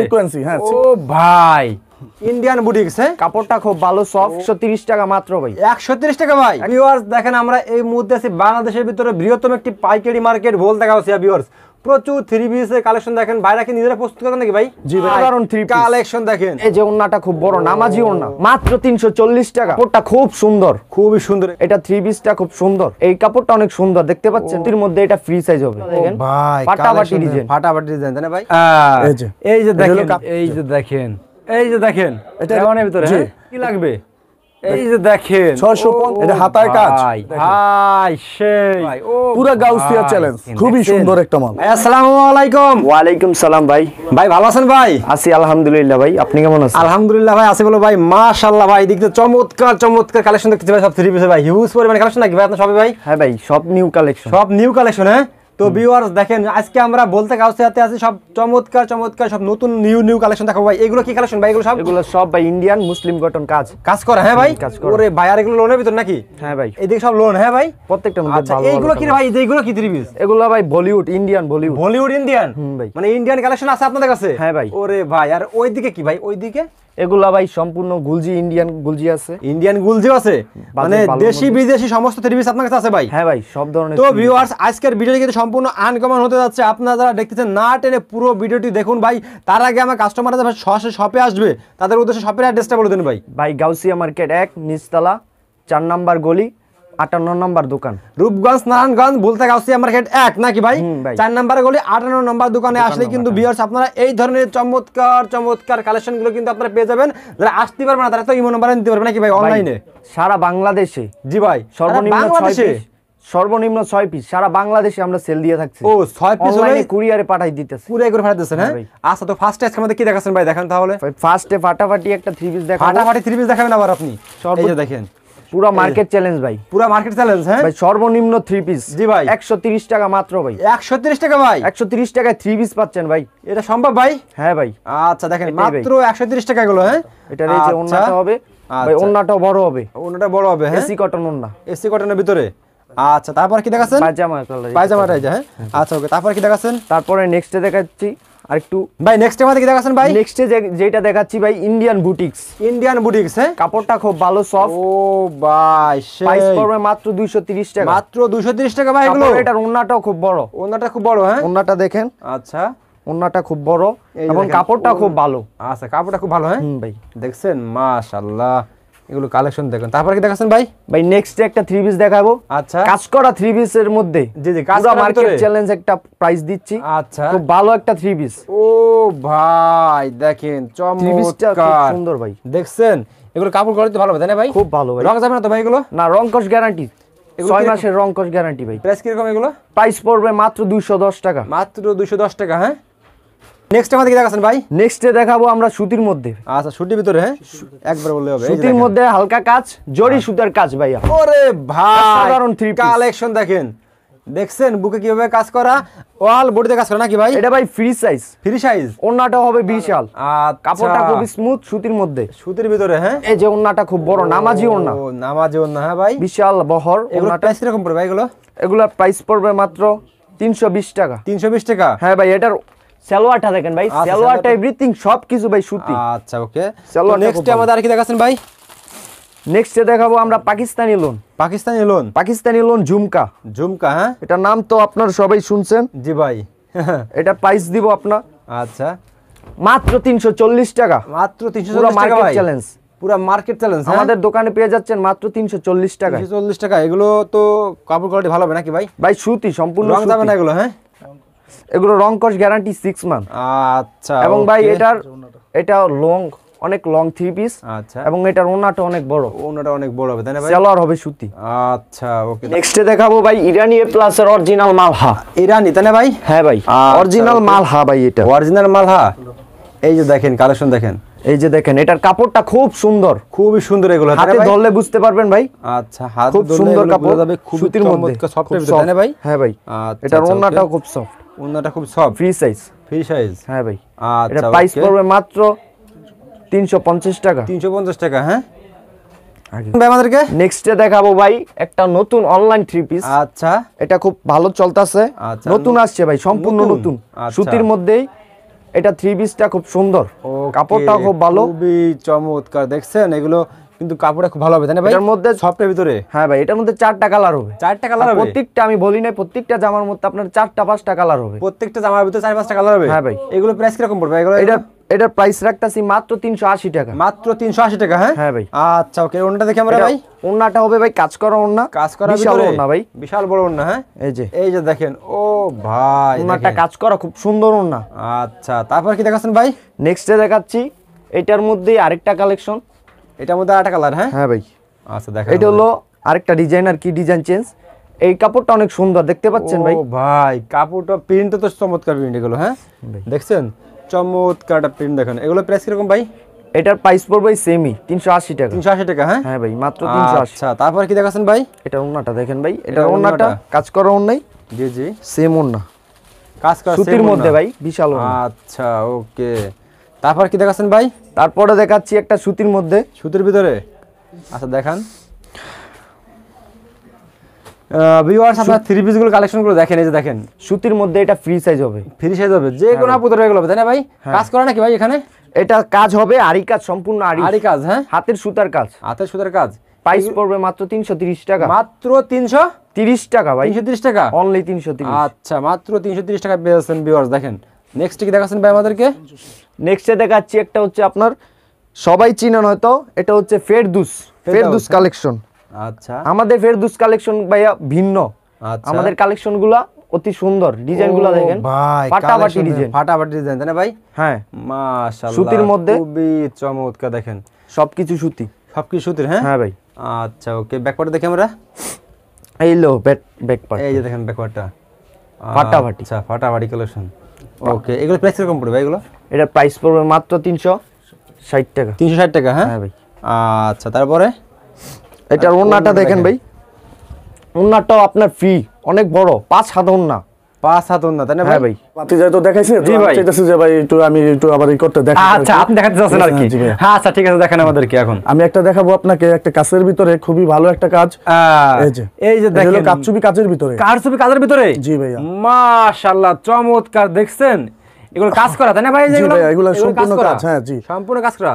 সিকোয়েন্সি। হ্যাঁ ও ভাই Indian boutiques, হ্যাঁ কাপড়টা খুব ভালো সফট। 130 টাকা মাত্র ভাই। 130 টাকা ভাই। ভিউয়ার্স দেখেন আমরা এই মুহূর্তে আছি বাংলাদেশের ভিতরে বৃহত্তম একটি পাইকারি মার্কেট বলতে গেছে ভিউয়ার্স। প্রচুর থ্রি পিসের কালেকশন দেখেন। ভাইরা কি নিজেরা প্রস্তুত করেন নাকি ভাই? জি ভাই, সাধারণ থ্রি পিস কালেকশন দেখেন। এই যে ওন্নাটা খুব বড় নামাজি ওন্না, মাত্র 340 টাকা। কাপড়টা খুব সুন্দর, খুবই সুন্দর। এটা থ্রি পিসটা খুব সুন্দর, এই কাপড়টা অনেক সুন্দর দেখতে পাচ্ছেন। এর মধ্যে এটা ফ্রি সাইজ হবে দেখেন ভাই, ফাটাফাটি ডিজাইন, ফাটাফাটি ডিজাইন তাই না ভাই? এই যে দেখেন, এই যে দেখেন, এই যে দেখেন, এটা এর ভিতরে কি লাগবে? এই যে দেখেন 650, এটা হাতায় কাজ ভাই, সেই পুরো গাউসিয়া চ্যালেঞ্জ, খুবই সুন্দর একটা মাল। আসসালামু আলাইকুম। ওয়া আলাইকুম সালাম ভাই। ভাই ভালো আছেন ভাই? আছি আলহামদুলিল্লাহ ভাই, আপনি কেমন আছেন? আলহামদুলিল্লাহ ভাই আছি বলো ভাই, মাশাআল্লাহ ভাই। দেখতে চমৎকার চমৎকার কালেকশন দেখতেছি ভাই, সব থ্রি পিসে ভাই, হিউজ পরিমাণে কালেকশন নাকি ভাই আপনার সবে ভাই? হ্যাঁ ভাই, সব নিউ কালেকশন, সব নিউ কালেকশন। হ্যাঁ তো ভিউয়ার্স দেখেন আজকে আমরা বলতে গাউসিয়াতে আছি, সব চমৎকার চমৎকার সব নতুন নিউ কালেকশন দেখাবো ভাই। এগুলো কি কালেকশন ভাই? এগুলো সব ভাই ইন্ডিয়ান মুসলিম কটন কাজ করে। হ্যাঁ ভাই, কাজ করে। ওরে ভাই, আর এগুলো লোনের ভিতর নাকি? হ্যাঁ ভাই, এইদিকে সব লোন। হ্যাঁ ভাই, প্রত্যেকটার মধ্যে আচ্ছা ভালো। এইগুলো কি রে ভাই? এইগুলো কি থ্রি পিস? এগুলো ভাই বলিউড ইন্ডিয়ান, বলিউড ইন্ডিয়ান ভাই, মানে ইন্ডিয়ান কালেকশন আছে আপনাদের কাছে? হ্যাঁ ভাই। ওরে ভাই, আর ওইদিকে কি ভাই? ওইদিকে এগুলা ভাই সম্পূর্ণ গুলজি, ইন্ডিয়ান গুলজি আছে, ইন্ডিয়ান গুলজিও আছে, মানে দেশি বিদেশি সমস্ত থ্রি পিস আপনার কাছে আছে ভাই? হ্যাঁ ভাই, সব ধরনের। তো ভিউয়ার্স আজকের ভিডিওটি কিন্তু সম্পূর্ণ আনকমন হতে যাচ্ছে। আপনারা যারা দেখতেছেন না টেনে পুরো ভিডিওটি দেখুন ভাই। তার আগে আমার কাস্টমাররা যারা সরাসরি শপে আসবে তাদের উদ্দেশ্যে শপের অ্যাড্রেসটা বলে দিন ভাই। ভাই গাউসিয়া মার্কেট 1 নিচতলা 4 নাম্বার গলি 58 নাম্বার দোকান, রূপগঞ্জ নারায়ণগঞ্জ বলতে গাউসিয়া মার্কেট 1 নাকি ভাই? 4 নাম্বার গলি 58 নাম্বার দোকানে আসলে কিন্তু ভিউয়ার্স আপনারা এই ধরনের চমৎকার চমৎকার কালেকশনগুলো কিন্তু আপনারা পেয়ে যাবেন। যারা আসতে পারবে না তারা তো ইমো নাম্বারে নিতে পারবে নাকি ভাই অনলাইনে? সারা বাংলাদেশে। জি ভাই, সর্বনিম্ন 6 পিস সারা বাংলাদেশে আমরা সেল দিয়ে থাকছি। ও 6 পিস অনলাইনে কুরিয়ারে পাঠাই দিতেছি, কুরিয়ারে করে পাঠাতেছেন? হ্যাঁ আচ্ছা, তো ফার্স্ট আজকে আমাদের কি দেখাচ্ছেন ভাই? দেখেন তাহলে ফার্স্টে ফাটাফাটি একটা থ্রি পিস দেখাবো। ফাটাফাটি থ্রি পিস দেখাবেন আবার আপনি? এই যে দেখেন পুরো মার্কেট চ্যালেঞ্জ ভাই, পুরো মার্কেট চ্যালেঞ্জ। হ্যাঁ ভাই, সর্বনিম্ন থ্রি পিস জি ভাই 130 টাকা মাত্র ভাই। 130 টাকা ভাই? 130 টাকায় থ্রি পিস পাচ্ছেন ভাই, এটা সম্ভব ভাই? হ্যাঁ ভাই। আচ্ছা দেখেন মাত্র 130 টাকা গুলো। হ্যাঁ এটার এই যে ওন্নাটা হবে ভাই, ওন্নাটাও বড় হবে, ওন্নাটা বড় হবে। হ্যাঁ এসি কটন ওন্না, এসি কটনের ভিতরে। আচ্ছা তারপর কি দেখাচ্ছেন? পায়জামাটা এই যে। হ্যাঁ আচ্ছা ওকে, তারপর কি দেখাচ্ছেন? তারপরে নেক্সটে দেখাচ্ছি আরেকটু ভাই। নেক্সটে আমাদের কি দেখাচ্ছেন ভাই? নেক্সটে যেটা দেখাচ্ছি ভাই ইন্ডিয়ান বুটিক্স। হ্যাঁ কাপড়টা খুব ভালো সফট। ও ভাই, প্রাইস পড়বে মাত্র 230 টাকা। মাত্র 230 টাকা ভাই। এগুলো এটার ওন্নাটাও খুব বড়, ওন্নাটা খুব বড়। হ্যাঁ ওন্নাটা দেখেন। আচ্ছা ওন্নাটা খুব বড় এবং কাপড়টা খুব ভালো। আচ্ছা কাপড়টা খুব ভালো। হ্যাঁ ভাই দেখছেন মাশাআল্লাহ, এগুলো কালেকশন দেখুন। তারপর কি দেখাচ্ছেন ভাই? ভাই নেক্সটে একটা থ্রি পিস দেখাবো। আচ্ছা কাজ করা থ্রি পিস এর মধ্যে জি জি, কাজ করা মার্কেট চ্যালেঞ্জ একটা প্রাইস দিচ্ছি। আচ্ছা খুব ভালো একটা থ্রি পিস। ও ভাই দেখেন চমৎকার সুন্দর ভাই, দেখছেন এগুলো কাপড় কোয়ালিটি ভালো হবে তাই না ভাই? খুব ভালো ভাই। রং যাবে না তো ভাই এগুলো? না, রং কস গ্যারান্টি, 6 মাসের রং কস গ্যারান্টি ভাই। প্রাইস কি রকম এগুলো? প্রাইস পড়বে মাত্র 210 টাকা। মাত্র 210 টাকা। হ্যাঁ নেক্সট আমাদের কি দেখাচ্ছেন ভাই? নেক্সটে দেখাবো আমরা সুতির মধ্যে। আচ্ছা সুতির ভিতরে। হ্যাঁ একবার বললে হবে। সুতির মধ্যে হালকা কাজ, জরি সুতার কাজ ভাইয়া। ওরে ভাই, সাধারণ থ্রি পিস কালেকশন দেখেন। দেখছেন বুকে কিভাবে কাজ করা, অল বডিতে কাজ করা নাকি ভাই? এটা ভাই ফ্রি সাইজ, ফ্রি সাইজ। ওন্নাটা হবে বিশাল, কাপড়টা খুব স্মুথ সুতির মধ্যে, সুতির ভিতরে। হ্যাঁ এই যে ওন্নাটা খুব বড় নামাজি ওন্না। ও নামাজি ওন্না। হ্যাঁ ভাই বিশাল বহর। এগুলো প্রাইস কিরকম পড়বে ভাই এগুলো? এগুলোর প্রাইস পড়বে মাত্র 320 টাকা। 320 টাকা? হ্যাঁ ভাই। এটার সালোয়ারটা দেখেন ভাই, সালোয়ারটা এভরিথিং সবকিছু ভাই সুতি। আচ্ছা ওকে, নেক্সট আমাদের আর কি দেখাচ্ছেন ভাই? নেক্সটে দেখাবো আমরা পাকিস্তানি লোন ঝুমকা। হ্যাঁ এটা নাম তো আপনার সবাই শুনছেন। জি ভাই। এটা প্রাইস দিব আপনার আচ্ছা মাত্র 340 টাকা। মাত্র 340 টাকা ভাই? চ্যালেঞ্জ, পুরো মার্কেট চ্যালেঞ্জ। আমাদের দোকানে পেয়ে যাচ্ছেন মাত্র 340 টাকা। 340 টাকা। এগুলো তো কাপড় কোয়ালিটি ভালো হবে নাকি ভাই? ভাই সুতি সম্পূর্ণ, রং যাবে না এগুলো? হ্যাঁ এগুলো রং কস গ্যারান্টি 6 মান্থ। আচ্ছা এবং ভাই এটা অনেক লং থ্রি পিস। আচ্ছা এবং এটার ওন্নাটা অনেক বড়, ওন্নাটা অনেক বড় হবে তাই না ভাই? সালোয়ার হবে সুতি। আচ্ছা ওকে, নেক্সটে দেখাবো ভাই ইরানি এ প্লাস এর অরিজিনাল মালহা। ইরানি তাই না ভাই? হ্যাঁ ভাই, অরিজিনাল মালহা ভাই, এটা অরিজিনাল মালহা। এই যে দেখেন কালেকশন দেখেন, এই যে দেখেন এটার কাপড়টা খুব সুন্দর, খুবই সুন্দর। এগুলো হাতে ধরলে বুঝতে পারবেন ভাই। আচ্ছা হাত খুব সুন্দর কাপড়, যাবে খুব সুতির মধ্যে, সফটের ভিতরে তাই না ভাই? হ্যাঁ ভাই। আচ্ছা এটার ওন্নাটাও খুব সফট, ওন্নাটা খুব সফট, ফ্রি সাইজ। হ্যাঁ ভাই। আচ্ছা এটা প্রাইস পড়বে মাত্র 350 টাকা। 350 টাকা। হ্যাঁ ভাই আমাদেরকে নেক্সটে দেখাবো ভাই একটা নতুন অনলাইন থ্রি পিস। আচ্ছা এটা খুব ভালো চলতেছে, নতুন আসছে ভাই, সম্পূর্ণ নতুন, সুতির মধ্যেই এটা 3 পিসটা খুব সুন্দর, কাপড়টাও খুব ভালো, খুবই চমৎকার। দেখছেন এগুলো কিন্তু কাপড়টা খুব ভালো হবে তাই না ভাই? এর মধ্যে সফটের ভিতরে, হ্যাঁ ভাই, এটার মধ্যে 4টা কালার হবে। 4টা কালার হবে? প্রত্যেকটা আমি বলি না, প্রত্যেকটা জামার মধ্যে আপনার 4টা 5টা কালার হবে। প্রত্যেকটা জামার ভিতরে 4-5টা কালার হবে? হ্যাঁ ভাই। এগুলো প্রাইস কিরকম পড়বে এগুলো? এটার প্রাইস রাখতেছি মাত্র 380 টাকা। মাত্র 380 টাকা? হ্যাঁ হ্যাঁ ভাই। আচ্ছা ওকে, ওন্নাটা দেখি আমরা ভাই। ওন্নাটা হবে ভাই কাজ করা ওন্না, কাজ করা বিশাল ভিতরে ওন্না ভাই, বিশাল বড় ওন্না। হ্যাঁ এই যে দেখেন, ও ভাই ওন্নাটা কাজ করা খুব সুন্দর ওন্না। আচ্ছা তারপর কি দেখাচ্ছেন ভাই? নেক্সটে দেখাচ্ছি এটার মধ্যেই আরেকটা কালেকশন। এটার মধ্যে আরেকটা কালার? হ্যাঁ হ্যাঁ ভাই। আচ্ছা দেখেন, এটা হলো আরেকটা ডিজাইন, আর কি ডিজাইন চেঞ্জ। এই কাপড়টা অনেক সুন্দর, দেখতে পাচ্ছেন ভাই? ও ভাই কাপড়টা, প্রিন্টটা তো চমৎকার প্রিন্ট এগুলো। হ্যাঁ দেখছেন চমৎকার প্রিন্ট দেখেন। এগুলো প্রাইস কিরকম ভাই? এটার প্রাইস পড়বে সেমি 380 টাকা। 380 টাকা? হ্যাঁ হ্যাঁ ভাই, মাত্র 380। আচ্ছা তারপর কি দেখাচ্ছেন ভাই? এটা ওন্নাটা দেখেন ভাই, এটা ওন্নাটা কাজ করা ওন্নাই। জি জি, সেম ওন্না, কাজ করা সুতির মধ্যে ভাই, বিশাল ওন্না। আচ্ছা ওকে, তারপর কি দেখাচ্ছেন ভাই? তারপরে দেখাচ্ছি একটা সুতির মধ্যে। সুতির ভিতরে? আচ্ছা দেখান ভিউয়ার্স, আপনারা 3 পিস গুলো কালেকশন গুলো দেখেন। এই যে দেখেন সুতির মধ্যে, এটা ফ্রি সাইজ হবে। ফ্রি সাইজ হবে, যে কোনো আপুদের এগুলো হবে তাই না ভাই? কাজ করা নাকি ভাই এখানে? এটা কাজ হবে আরি কাজ, সম্পূর্ণ আরি কাজ। হ্যাঁ হাতের সুতার কাজ, হাতের সুতার কাজ। প্রাইস পড়বে মাত্র 330 টাকা। মাত্র 330 টাকা ভাই, 330 টাকা অনলি 330। আচ্ছা মাত্র 330 টাকা পেয়েছেন ভিউয়ার্স। দেখেন নেক্সট কি দেখাচ্ছেন ভাই আমাদেরকে? নেক্সটে দেখাচ্ছি একটা হচ্ছে আপনার সবাই চিনেন হয়তো, এটা হচ্ছে ফেরদুস কালেকশন। আচ্ছা আমাদের ফেরদুস কালেকশন ভাইয়া ভিন্ন। আচ্ছা, আমাদের কালেকশনগুলা অতি সুন্দর, ডিজাইনগুলো দেখেন ভাই, ফাটাফাটি ডিজাইন, ফাটাফাটি ডিজাইন তাই না ভাই? হ্যাঁ মাশাআল্লাহ, সুতির মধ্যে খুবই চমৎকার। দেখেন সবকিছু সুতি, সবকিছু সুতির? হ্যাঁ হ্যাঁ ভাই। আচ্ছা ওকে, ব্যাকপার্টটা দেখি আমরা। এই লো ব্যাক পার্ট, এই যে দেখেন ব্যাকপার্টটা ফাটাফাটি। আচ্ছা ফাটাফাটি কালেকশন। ওকে, এগুলো প্রাইস কিরকম পড়বে ভাই এগুলো? এটার প্রাইস পড়বে মাত্র 360 টাকা। 360 টাকা? হ্যাঁ ভাই। আচ্ছা তারপরে এটার ওন্নাটা দেখেন ভাই, ওন্নাটাও আপনার ফ্রি, অনেক বড়, 5 হাত ওন্না। 5 হাত ওন্না তাই না হ্যাঁ ভাই। আপনি যেহেতু দেখাইছেন, জি ভাই, চাইতেছি যে ভাই আমি একটু আবার করতে দেখাই। আচ্ছা আপনি দেখাতে চাচ্ছেন আর কি? হ্যাঁ আচ্ছা ঠিক আছে, দেখেন আমাদেরকে এখন। আমি একটা দেখাবো আপনাকে, একটা কাছের ভিতরে খুবই ভালো একটা কাজ। এই যে দেখেন কারচুপি কাজের ভিতরে। কারচুপি কাজের ভিতরে? জি ভাইয়া। মাশাআল্লাহ চমৎকার। দেখছেন এগুলো কাজ করা তাই না ভাই? জি ভাই, এগুলো সম্পূর্ণ কাজ। হ্যাঁ জি, সম্পূর্ণ কাজ করা।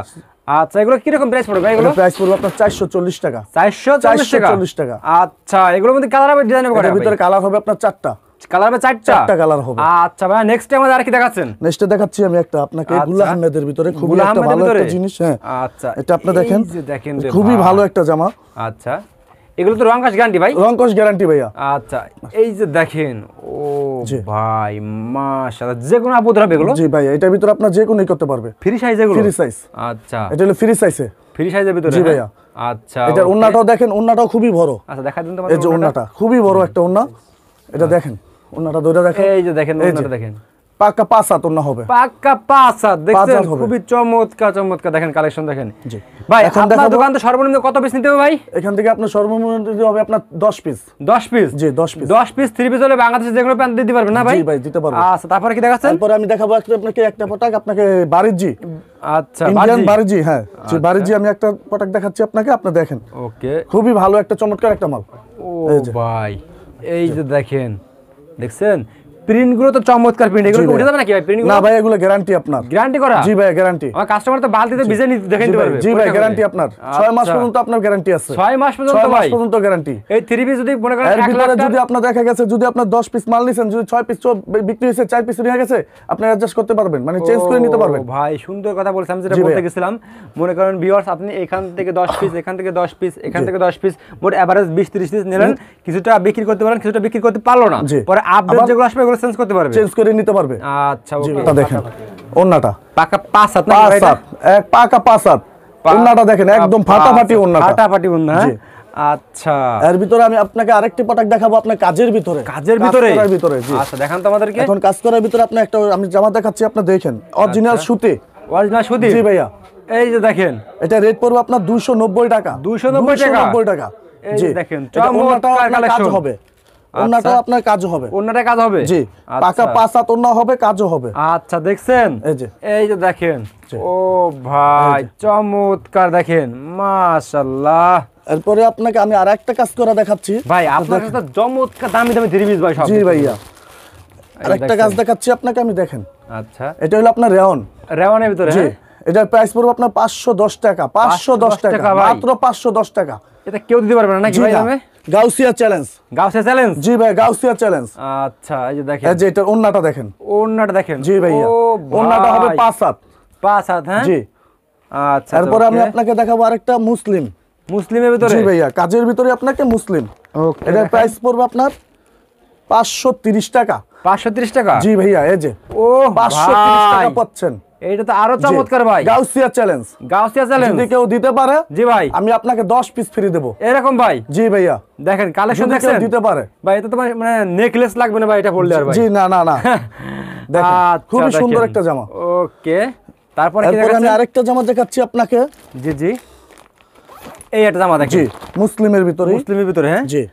আচ্ছা এগুলো কি রকম প্রাইস পড়বে ভাই? এগুলো প্রাইস পড়বে আপনার 440 টাকা। 440 টাকা? আচ্ছা এগুলোর মধ্যে কালার হবে, ডিজাইন হবে? এর ভিতরে কালার হবে আপনার 4টা। কালার হবে 4টা কালার হবে। আচ্ছা ভাই, নেক্সট আমাদের আর কি দেখাচ্ছেন? নেক্সট দেখাচ্ছি আমি একটা আপনাকে আচ্ছা। গুল আহমেদের ভিতরে খুবই একটা ভালো একটা জিনিস। হ্যাঁ আচ্ছা, এটা আপনি দেখেন, এই যে দেখেন রে খুবই ভাই। ভালো একটা জামা। আচ্ছা এগুলো তো রং কাজ গ্যারান্টি ভাই? রং কস গ্যারান্টি ভাইয়া। আচ্ছা এই যে দেখেন, ও জি। ভাই মাশাআল্লাহ, যে কোনো আপুদের হবে এগুলো? জি ভাই, এটার ভিতরে আপনি যে কোনোই করতে পারবে। ফ্রি সাইজ এগুলো? Free size. আচ্ছা এটা হলো ফ্রি সাইজে, ফ্রি সাইজের ভিতরে? জি ভাইয়া। আচ্ছা এটার ওন্নাটাও দেখেন, ওন্নাটাও খুবই বড়। আচ্ছা দেখা দিন তো এই যে ওন্নাটা খুবই বড় একটা ওন্না, এটা দেখেন, ওন্নাটা ধরে দেখেন। এই যে দেখেন ওন্নাটা দেখেন, পাক্কা 5 হাত ওন্না হবে। পাক্কা 5 হাত। দেখছেন হবে। খুবই চমৎকার চমৎকার। দেখেন কালেকশন দেখেন। জি ভাই এখন আপনার দেখাবো- দোকান তো সর্বনিম্ন কত পিস নিতে হবে ভাই? এখান থেকে আপনার সর্বনিম্ন যদি হবে আপনার 10 পিস। 10 পিস? জি 10 পিস। 10 পিস 3 পিস হলে বাংলাদেশে যে কোনো প্যান্ট দিতে পারবেন না ভাই? জি ভাই দিতে পারবো। আচ্ছা তারপরে কি দেখাচ্ছেন? তারপরে আমি দেখাবো আপনাকে একটা প্রোডাক্ট, আপনাকে বারিজি, আচ্ছা ইন্ডিয়ান বারিজি। হ্যাঁ জি বারিজি, আমি একটা প্রোডাক্ট দেখাচ্ছি আপনাকে, আপনি দেখেন। ওকে, খুবই ভালো একটা চমৎকার একটা মাল। ও ভাই এই যে দেখেন, দেখছেন প্রিন্ট গুলো তো চমৎকার প্রিন্ট। এগুলো উঠে যাবে নাকি ভাই প্রিন্ট গুলো? না ভাই, এগুলো গ্যারান্টি আপনার। গ্যারান্টি করা? জি ভাই গ্যারান্টি। আমার কাস্টমার তো বালতিতে ভিজে দেখে নিতে পারবে? জি ভাই গ্যারান্টি আপনার 6 মাস পর্যন্ত আপনার গ্যারান্টি আছে। 6 মাস পর্যন্ত 6 মাস ভাই? পর্যন্ত গ্যারান্টি। এই 3 পিস যদি মনে করেন এর 1 লাখ ভিতরে যদি আপনার দেখা গেছে, যদি আপনার 10 পিস মাল নিছেন, যদি 6 পিস বিক্রি হয়েছে, 4 পিস নিয়ে গেছে, আপনি অ্যাডজাস্ট করতে পারবেন, মানে চেঞ্জ করে নিতে পারবেন। ভাই সুন্দর কথা বলছেন, আমি যেটা জি বলতে ভাইয়া। গেছিলাম, মনে করেন ভিউয়ার্স আপনি এখান থেকে 10 পিস, এখান থেকে 10 পিস, এখান থেকে 10 পিস, মোট এভারেজ 20-30 পিস নিলেন, কিছুটা বিক্রি করতে পারেন, কিছুটা বিক্রি করতে পারলো না, জি। পরে আপডেট আবার যেগুলো আসবে এগুলো চেঞ্জ করতে পারবে, চেঞ্জ করে নিতে পারবে। আচ্ছা জি ওকে। এটা দেখেন ওন্নাটা পাকা 5 হাত না 5 ভাই? হাত, এক পাকা 5 হাত ওন্নাটা দেখেন, একদম ফাটাফাটি ওন্নাটা। ফাটাফাটি ওন্না। জি। আচ্ছা এর ভিতরে আমি আপনাকে আরেকটি প্রোডাক্ট দেখাবো, আপনার কাজের ভিতরে। কাজের ভিতরে? কাজ করার ভিতরে জি। আচ্ছা দেখান তো আমাদেরকে। এখন কাজ করার ভিতরে আপনি একটা আমি জামা দেখাচ্ছি, আপনি দেখেন, অরিজিনাল সুতি। অরিজিনাল সুতি? জি ভাইয়া। এই যে দেখেন, এটা রেট পড়বে আপনার 290 টাকা। 290 টাকা? 290 টাকা। এই জি যে দেখেন, এটা ওন্নাটাও চমৎকার আপনার কাজ কালেকশন। হবে, ওন্নাটাও আপনার কাজ হবে। ওন্নাটা কাজ হবে? জি পাকা আচ্ছা। 5 হাত ওন্না হবে, কাজও হবে। আচ্ছা দেখছেন, এই যে দেখেন, ও ভাই চমৎকার দেখেন, মাশাআল্লাহ। এরপরে আপনাকে আমি আরেকটা কাজ করা দেখাচ্ছি ভাই আপনার কাছে চমৎকার দামি দামি 3 পিস ভাই সব। জি ভাইয়া, আরেকটা দেখছেন? কাজ দেখাচ্ছি আপনাকে, আমি দেখেন আচ্ছা, এটা হলো আপনার রেওন। রেওয়ানের ভিতরে, জি, হ্যাঁ? এটার প্রাইস পড়বে আপনার 510 টাকা, 510 টাকা, ভাই। মাত্র 510 টাকা। এটা কেউ দিতে পারবে না নাকি জি ভাই না, দামে? গাউসিয়া চ্যালেঞ্জ। গাউসিয়া চ্যালেঞ্জ? জি ভাই, গাউসিয়া চ্যালেঞ্জ। আচ্ছা, এই যে দেখেন, এই যে এটার ওন্নাটা দেখেন। ওন্নাটা দেখেন। জি ভাইয়া, ও ওন্নাটা হবে ভাই, 5 হাত। 5 হাত, হ্যাঁ? জি। আচ্ছা, তারপরে আমি ওকে। আপনাকে দেখাবো আরেকটা মুসলিম। মুসলিমের ভিতরে? জি ভাইয়া, কাজের ভিতরে আপনাকে মুসলিম। ওকে, এটার প্রাইস পড়বে আপনার 530 টাকা। 530 টাকা? জি ভাইয়া, এই যে ও 530 টাকা ভাই, পাচ্ছেন। এইটা তো আরো চমৎকার ভাই। গাউসিয়া চ্যালেঞ্জ। গাউসিয়া চ্যালেঞ্জ যদি কেউ দিতে পারে, জি ভাই, আমি আপনাকে 10 পিস ফ্রি দেব। এরকম ভাই? জি ভাইয়া, দেখেন কালেকশন যদি কেউ দেখছেন দিতে পারে। ভাই, এটা তো মানে নেকলেস লাগবে না ভাই এটা পরলে আর ভাই? জি না না না, দেখেন আচ্ছা, খুবই সুন্দর দেখেন। একটা জামা। ওকে, তারপরে কি এরপর আমি দেখাচ্ছেন? আরেকটা জামা দেখাচ্ছি আপনাকে। জি জি, এই একটা জামা দেখেন। জি, মুসলিমের ভিতরে। মুসলিমের ভিতরে, হ্যাঁ? জি,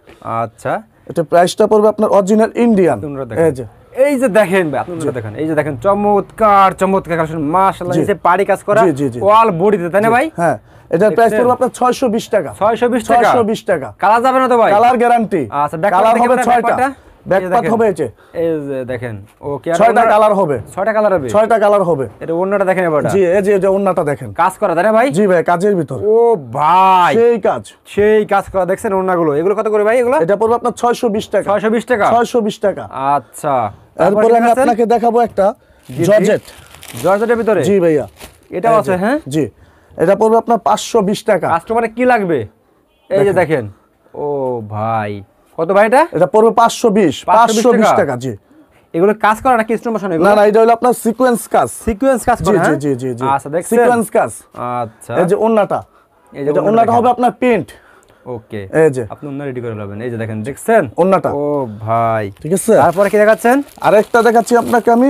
আচ্ছা, এটা প্রাইসটা পড়বে আপনার অরিজিনাল ইন্ডিয়ান। তোমরা দেখেন। এই যে এই যে দেখেন ভাই, আপনারা দেখেন, এই যে দেখেন চমৎকার চমৎকার কালেকশন, মাশাআল্লাহ। জি। নিচে পাড়ি কাজ করা, জি, জি, জি। অল বডিতে, তাই না ভাই? হ্যাঁ, এটার প্রাইস দেখছেন? পড়বে আপনার 620 টাকা। 620 টাকা? 620 টাকা। কালার যাবে না তো ভাই? Colour guarantee. আচ্ছা, ব্যাক কালার হবে 6টা। ব্যাকপার্টটা? ব্যাক এই যে পার্ট দেখেন। হবে এই যে এই যে দেখেন, ওকে, 6টা কালার হবে। 6টা কালার হবে? 6টা কালার হবে। এটা ওন্নাটা দেখেন এবারটা। জি, এই যে এটা ওন্নাটা দেখেন। কাজ করা, তাই না ভাই? জি ভাই, কাজের ভিতর। ও ভাই, সেই কাজ। সেই কাজ করা, দেখছেন ওন্নাগুলো? এগুলো কত করে ভাই এগুলো? এটা পড়বে আপনার 620 টাকা। 620 টাকা? 620 টাকা। আচ্ছা, এরপর আমি আপনাকে দেখাবো একটা জর্জেট। জর্জেটের ভিতরে? জি ভাইয়া, এটাও আছে, হ্যাঁ? জি, এটা পড়বে আপনার 520 টাকা। কাস্টমারে কি লাগবে? এই যে দেখেন, ও ভাই, কত ভাই এটা? এটা পড়বে 520 520 টাকা। জি, এগুলো কাজ করা নাকি স্টোন বসানো এগুলো? না না, এটা হলো আপনার সিকোয়েন্স কাজ। সিকোয়েন্স কাজ জি করা, জি হ্যাঁ? জি জি জি, আচ্ছা, দেখছেন? সিকোয়েন্স কাজ। আচ্ছা, এই যে ওন্নাটা, এই যে এটা ওন্নাটা ওন্নাটা দেখেন। হবে আপনার প্রিন্ট। ওকে, এই যে আপনি ওন্না রেডি করে নেবেন। এই যে দেখেন, দেখছেন ওন্নাটা। ও ভাই, ঠিক আছে। তারপরে কি দেখাচ্ছেন? আরেকটা দেখাচ্ছি আপনাকে আমি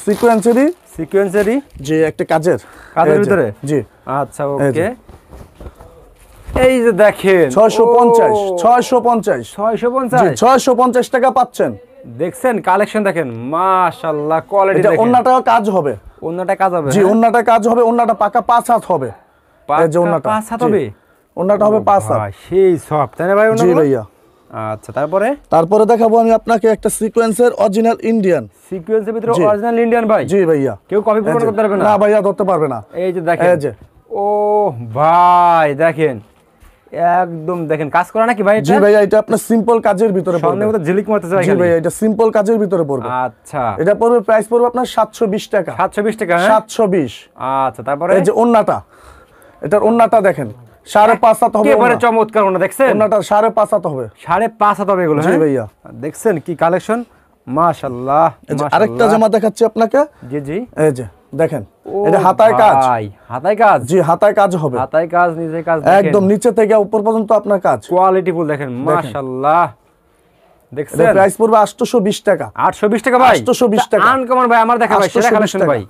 সিকোয়েন্সেরই। সিকোয়েন্সেরই যে একটা কাজের কাজের এই যে, ভিতরে? জি, আচ্ছা, এই যে। ওকে, এই যে দেখেন 650 ও, 650 জি, 650? 650 টাকা পাচ্ছেন। দেখছেন কালেকশন দেখেন, মাশাআল্লাহ, কোয়ালিটি এটা দেখেন। ওন্নাটাও কাজ হবে। ওন্নাটা কাজ হবে, জি, হ্যাঁ? ওন্নাটা কাজ হবে। ওন্নাটা পাকা 5 হাত হবে। এই যে পাক্কা ওন্নাটা 5 হাত জি, হবে? ওন্নাটা হবে 5 হাত। ভাই, সেই সফট, তাই না ভাই জি ওন্নাগুলো? ভাইয়া। আচ্ছা, তারপরে তারপরে দেখাবো আমি আপনাকে একটা সিকোয়েন্সের অরিজিনাল ইন্ডিয়ান। সিকোয়েন্সের ভিতরে জি। অরিজিনাল ইন্ডিয়ান ভাই? জি ভাইয়া, কেউ কপি এই প্রমাণ যে। করতে পারবে না? না ভাইয়া, ধরতে পারবে না। এই যে দেখেন, এই যে। ও ভাই, দেখেন একদম দেখেন কাজ করা নাকি ভাই জি এটা? ভাইয়া, এটা আপনার সিম্পল কাজের ভিতরে পড়বে। সামনের মতো ঝিলিক মারতেছে ভাই জি খালি। ভাইয়া, এটা সিম্পল কাজের ভিতরে পড়বে। আচ্ছা, এটা পড়বে, প্রাইস পড়বে আপনার 720 টাকা। 720 টাকা, হ্যাঁ? 720। আচ্ছা, তারপরে এই যে ওন্নাটা, এটার ওন্নাটা দেখেন, 5.5 হাত হবে। একেবারে চমৎকার ওন্না, দেখছেন? ওন্নাটা 5.5 হাত হবে। 5.5 হাত হবে এগুলো, জি হ্যাঁ? ভাইয়া। দেখছেন কি কালেকশন, মাশাআল্লাহ, এই যে আরেকটা মাশাআল্লাহ। জামা দেখাচ্ছি আপনাকে। জি জি, এই যে দেখেন, ও এটা হাতায় কাজ। ভাই, হাতায় কাজ? জি, হাতায় কাজ হবে। হাতায় কাজ, নিচে কাজ, দেখেন একদম নিচে থেকে উপর পর্যন্ত আপনার কাজ। কোয়ালিটি ফুল, দেখেন মাশাআল্লাহ, দেখছেন? এটা প্রাইস পড়বে 820 টাকা। 820 টাকা ভাই? 820 টাকা। আনকমন ভাই, আমার দেখা ভাই, সেরা 820 কালেকশন টাকা। ভাই।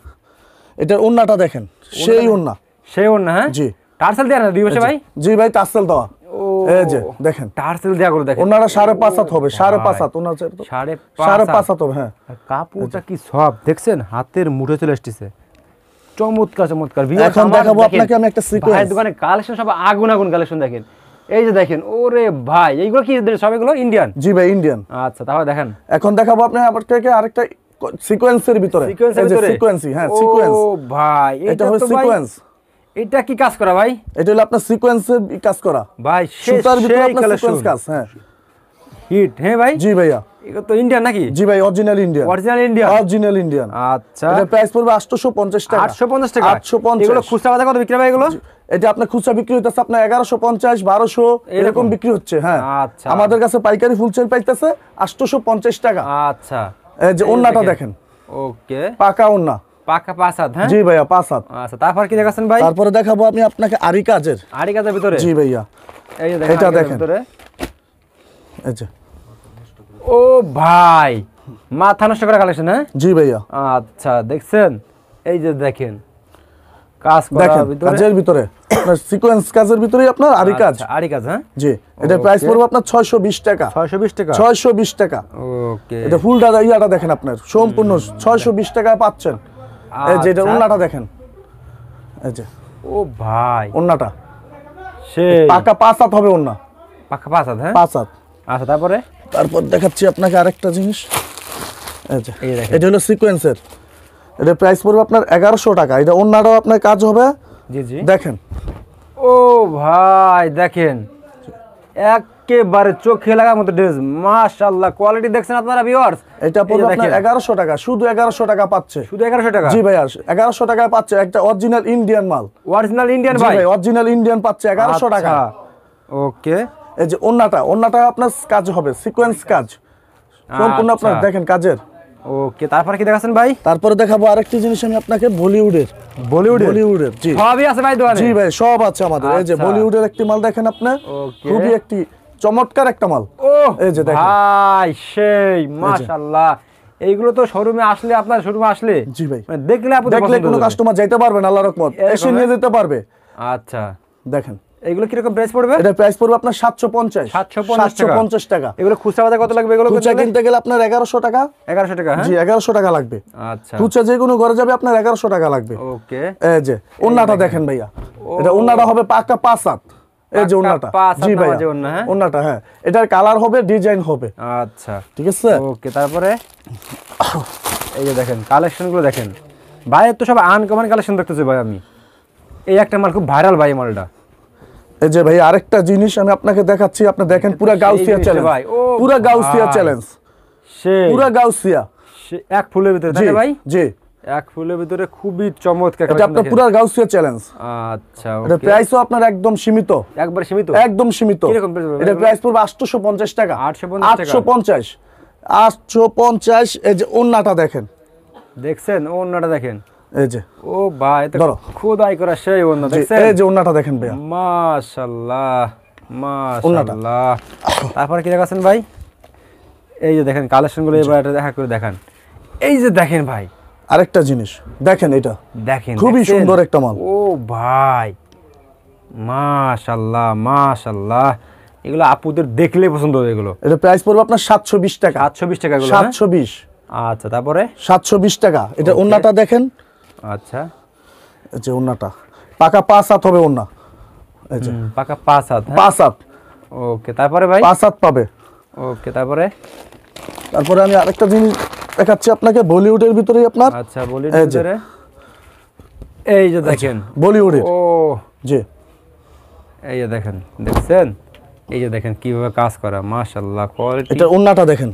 এটার ওন্নাটা দেখেন, সেই ওন্না। সেই ওন্না, হ্যাঁ? জি। টার্সেল দেয়া না দুই পাশে ভাই? জি ভাই, টাসেল দেওয়া। ও, এই যে দেখেন, টার্সেল দেয়া করে দেখেন। ওন্নাটা 5.5 হাত হবে। 5.5 হাত ওন্না। 5.5 হাত হবে, হ্যাঁ। কাপড়টা কি সব, দেখছেন? হাতের মুঠে চলে আসতেছে, চমৎকার চমৎকার। এখন দেখাবো আপনাকে আমি একটা সিকোয়েন্স। ভাই দোকানে কালেকশন সব আগুন আগুন কালেকশন, দেখেন এই যে দেখেন, ওরে ভাই, এইগুলো কি সব এগুলো ইন্ডিয়ান? জি ভাই, ইন্ডিয়ান। আচ্ছা, তাহলে দেখেন, এখন দেখাবো আপনি আপনাকে আরেকটা সিকোয়েন্সের ভিতরে। সিকোয়েন্সের এই যে ভিতরে? সিকোয়েন্সি, হ্যাঁ, ও সিকোয়েন্স। ভাই, এটা হলো তো ভাই, সিকোয়েন্স। এটা কি কাজ করা ভাই? এটা হলো আপনার সিকোয়েন্সের কাজ করা। ভাই সুতার ভিতরে সেই আপনার কালেকশন, সিকোয়েন্স কাজ, হ্যাঁ। হিট, হ্যাঁ ভাই? জি ভাইয়া। এগুলো তো ইন্ডিয়ান নাকি? জি ভাই, original Indian. Original Indian? Original Indian. আচ্ছা, এটা প্রাইস পড়বে 850 টাকা। 850 টাকা? 850। এগুলো খুচরা বাজার কত বিক্রি ভাই এগুলো? এটা আপনার খুচরা বিক্রি হইতেছে আপনার 1150 1200 এরকম বিক্রি হচ্ছে, হ্যাঁ। আচ্ছা, আমাদের কাছে পাইকারি ফুলসেল পাইতেছে 850 টাকা। আচ্ছা, এই যে ওন্নাটা দেখেন, ওকে, পাকা ওন্না। পাকা 5 হাত, হ্যাঁ? জি ভাইয়া, 5 হাত। আচ্ছা, তারপর কি দেখাচ্ছেন ভাই? তারপরে দেখাবো আমি আপনাকে আরি কাজের। আড়ি কাজের ভিতরে? জি ভাইয়া, এই যে দেখেন, এটা আড়ি কাজের দেখেন। ভিতরে। এই যে, ও ভাই, মাথা নষ্ট করা কালেকশন, হ্যাঁ? জি ভাইয়া। আচ্ছা, দেখছেন এই যে দেখেন কাজ করা দেখেন ভিতরে, কাজের ভিতরে আপনার সিকোয়েন্স কাজের ভিতরেই আপনার আরি কাজ। আচ্ছা, আড়ি কাজ, হ্যাঁ? জি, এটা প্রাইস ওকে। পড়বে আপনার 620 টাকা। 620 টাকা? 620 টাকা। ওকে, এটা ফুলটা ইয়াটা দেখেন, আপনার সম্পূর্ণ 620 টাকায় পাচ্ছেন। এই যে এটা আচ্ছা। ওন্নাটা দেখেন, এই যে ও ভাই, ওন্নাটা সেই পাকা 5 হাত হবে ওন্না। পাকা 5 হাত, হ্যাঁ? 5 হাত। আচ্ছা, তারপরে তারপর দেখাচ্ছি আপনাকে আরেকটা জিনিস। এই যে এই দেখেন। এটা হলো সিকোয়েন্সের। এটা প্রাইস পড়বে আপনার 1100 টাকা। এটা অন্যটাও আপনার কাজ হবে, জি জি। দেখেন। ও ভাই দেখেন, একেবারে চোখে লাগার মতো ড্রেস, মাশাআল্লাহ। কোয়ালিটি দেখছেন আপনারা ভিউয়ার্স? এটা পড়বে আপনার 1100 টাকা, শুধু 1100 টাকা পাচ্ছে। শুধু 1100 টাকা? জি ভাই, 1100 টাকায় পাচ্ছে একটা অরিজিনাল ইন্ডিয়ান মাল। অরিজিনাল ইন্ডিয়ান জি ভাই? ভাই, অরিজিনাল ইন্ডিয়ান পাচ্ছে 1100 টাকা। ওকে। এই যে ওন্নাটা আপনার কাজ হবে, সিকোয়েন্স কাজ সম্পূর্ণ আপনার, দেখেন কাজের। ওকে, তারপর কি দেখাচ্ছেন ভাই? তারপরে দেখাবো আরেকটি জিনিস আমি আপনাকে, বলিউডের। জি সবই আছে ভাই দোকানে? জি ভাই, সব আছে আমাদের। এই যে বলিউডের একটি মাল দেখেন আপনি, ওকে। খুবই একটি চমৎকার একটা মাল। ও এই যে দেখেন ভাই, সেই মাশাআল্লাহ। এইগুলো তো শোরুমে আসলে, আপনার শোরুমে আসলে জি ভাই, মানে দেখলে কোনো কাস্টমার যাইতে পারবে না, আল্লাহর রহমত, এসে নিয়ে যেতে পারবে। আচ্ছা, দেখেন এগুলো কিরকম প্রাইস পড়বে? এটা প্রাইস পড়বে আপনার 750 টাকা। এগুলো খুচরা বাজার কত লাগবে? এগুলো খুচরা কিনতে গেলে আপনার 1100 টাকা। 1100 টাকা? জি, 1100 টাকা লাগবে। আচ্ছা, খুচরা যে কোনো ঘরে যাবে আপনার 1100 টাকা লাগবে। ওকে। এই যে ওন্নাটা দেখেন ভাইয়া, এটা ওন্নাটা হবে পাকা 5 হাত। এই যে ওন্নাটা, জি ভাইয়া, ওন্নাটা, হ্যাঁ, এটার কালার হবে, ডিজাইন হবে। আচ্ছা, ঠিক আছে। ওকে, তারপরে এই যে দেখেন কালেকশনগুলো দেখেন ভাই, তো সব আনকমন কালেকশন দেখতেছি ভাই আমি। এই একটা মাল খুব ভাইরাল ভাই, মালটা। এই যে ভাই আরেকটা জিনিস আমি আপনাকে দেখাচ্ছি, আপনি দেখেন, পুরা গাউসিয়া চ্যালেঞ্জ ভাই, পুরা গাউসিয়া চ্যালেঞ্জ, পুরা গাউসিয়া, এক ফুলের ভিতরে, তাই না ভাই? জি, এক ফুলের ভিতরে খুবই চমৎকার। এটা আপনার পুরা গাউসিয়া চ্যালেঞ্জ। আচ্ছা, এটা প্রাইসও আপনার একদম সীমিত, একবার সীমিত, একদম সীমিত। কিরকম প্রাইস হবে? এটা প্রাইস পড়বে 850 টাকা। 850। এই যে ওন্নাটা দেখেন, দেখছেন ওন্নাটা দেখেন? এই যে, ও ভাই, তো খোদাই করা সেই ওন্না, দেখছেন? এই যে ওন্নাটা দেখেন ভাইয়া, মাশাআল্লাহ মাশাআল্লাহ। তারপর কি দেখাচ্ছেন ভাই? এই যে দেখেন কালেকশনগুলো, এবার এটা দেখা করে দেখান। এই যে দেখেন ভাই আরেকটা জিনিস দেখেন, এটা দেখেন, খুবই সুন্দর একটা মাল। ও ভাই, মাশাআল্লাহ মাশাআল্লাহ। এগুলো আপুদের দেখলে পছন্দ হবে এগুলো। এটা প্রাইস পড়বে আপনার 720 টাকা। 720 টাকা এগুলো? 720। আচ্ছা, তারপরে 720 টাকা। এটা ওন্নাটা দেখেন। আচ্ছা, এই যে ওন্নাটা পাকা 5 হাত হবে ওন্না। এই যে পাকা 5 হাত? 5 হাত। ওকে, তারপরে ভাই? 5 হাত পাবে। ওকে, তারপরে আমি আরেকটা জিনিস দেখাচ্ছি আপনাকে, বলিউডের ভিতরেই আপনার। আচ্ছা, বলিউডের ভিতরে এই যে দেখেন, বলিউডের। ও জি, এই যে দেখেন, দেখছেন? এই যে দেখেন কিভাবে কাজ করা, মাশাআল্লাহ। কোয়ালিটি, এটা ওন্নাটা দেখেন।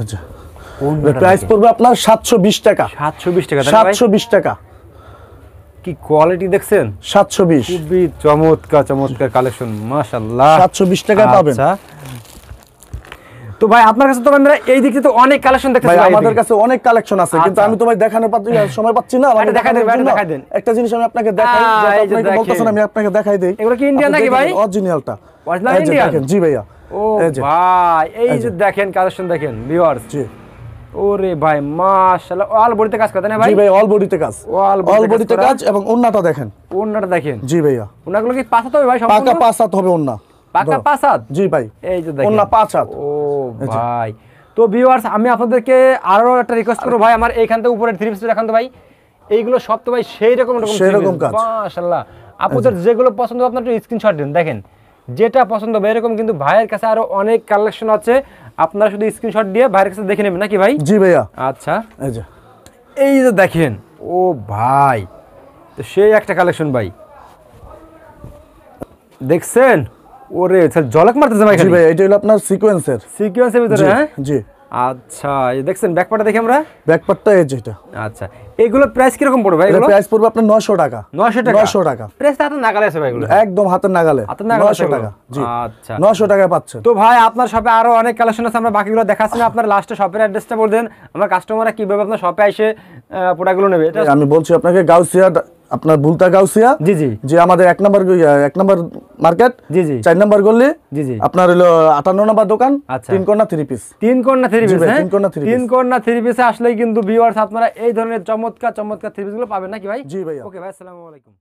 আচ্ছা, প্রাইস পড়বে আপনার 720 টাকা। 720 টাকা? 720 টাকা। কি কোয়ালিটি দেখছেন? 720। খুবই চমৎকার চমৎকার কালেকশন, মাশাআল্লাহ। 720 টাকায় পাবেন। আচ্ছা, তো ভাই আপনার কাছে তো আমরা এই দিকে তো অনেক কালেকশন দেখতেছি ভাই, ভাই। আমাদের কাছে অনেক কালেকশন আছে, কিন্তু আমি তো ভাই দেখানোর সময় পাচ্ছি না। আরে দেখাই দেন। একটা জিনিস আমি আপনাকে দেখাই, যেটা আপনি বলতেছেন, আমি আপনাকে দেখাই দেই। এগুলো কি ইন্ডিয়ান নাকি ভাই? অরিজিনালটা। Original Indian? দেখেন, জি ভাইয়া। ও ভাই, এই যে দেখেন কালেকশন দেখেন ভিউয়ার্স। জি, ওরে ভাই মাশাআল্লাহ, অল বডিতে কাজ করতে না ভাই? জি ভাই, অল বডিতে কাজ, অল বডিতে কাজ। এবং ওন্নাটা দেখেন, ওন্নাটা দেখেন। জি ভাইয়া, ওন্নাগুলো কি 5 হাত হবে ভাই? পাকা 5 হাত হবে ওন্না। পাকা 5 হাত? জি ভাই, এই যে দেখেন ওন্না 5 হাত। ও ভাই, তো ভিউয়ার্স আমি আপনাদেরকে আরো একটা রিকোয়েস্ট করব ভাই, আমার এইখান থেকে উপরে থ্রি পিস দেখান তো ভাই। এইগুলো সব তো ভাই সেই রকম কাজ, মাশাআল্লাহ। আপনাদের যেগুলো পছন্দ আপনারা একটু স্ক্রিনশট দিন, দেখেন যেটা পছন্দ হবে। এরকম কিন্তু ভাইয়ের কাছে আরো অনেক কালেকশন আছে, আপনারা শুধু স্ক্রিনশট দিয়ে ভাইয়ের কাছে দেখে নেবেন নাকি ভাই? জি ভাইয়া। আচ্ছা, এই যে দেখেন, ও ভাই, তো সেই একটা কালেকশন ভাই, দেখছেন? ওরে ঝলক মারতেছে ভাই। জি ভাই, এটা হলো আপনার সিকোয়েন্সের ভিতরে, হ্যাঁ? জি। আচ্ছা, এই দেখছেন ব্যাকপার্টটা দেখি আমরা। ব্যাকপার্টটা এই যেটা। আচ্ছা, এগুলো প্রাইস কি রকম পড়বে ভাই? এগুলো প্রাইস পড়বে আপনার 900 টাকা। 900 টাকা? 900 টাকা। প্রাইসটা হাতের নাগালে আছে ভাই এগুলো? একদম হাতের নাগালে। 900 টাকা। জি, আচ্ছা, 900 টাকায় পাচ্ছেন। তো ভাই আপনার শপে আরো অনেক কালেকশন আছে, আমরা বাকিগুলো দেখাচ্ছি না। আপনার লাস্টে শপের অ্যাড্রেসটা বলে দেন, আমরা কাস্টমাররা কিভাবে আপনার শপে এসে প্রোডাক্টগুলো নেবে। এটা আমি বলছি আপনাকে, গাউসিয়া, আপনার বুলতা গাউসিয়া। জি জি, যে আমাদের 1 নম্বর মার্কেট। জি জি, 4 নম্বর গলি। জি জি, আপনার হলো 58 নম্বর দোকান। আচ্ছা, 3 কর্নার 3 পিস। 3 কর্নার 3 পিস, হ্যাঁ? 3 কর্নার 3 পিসে আসলেই কিন্তু ভিউয়ার্স আপনারা এই ধরনের চমৎকার চমৎকার 3 পিসগুলো পাবেন নাকি ভাই? জি ভাইয়া। ওকে ভাই, আসসালামু আলাইকুম।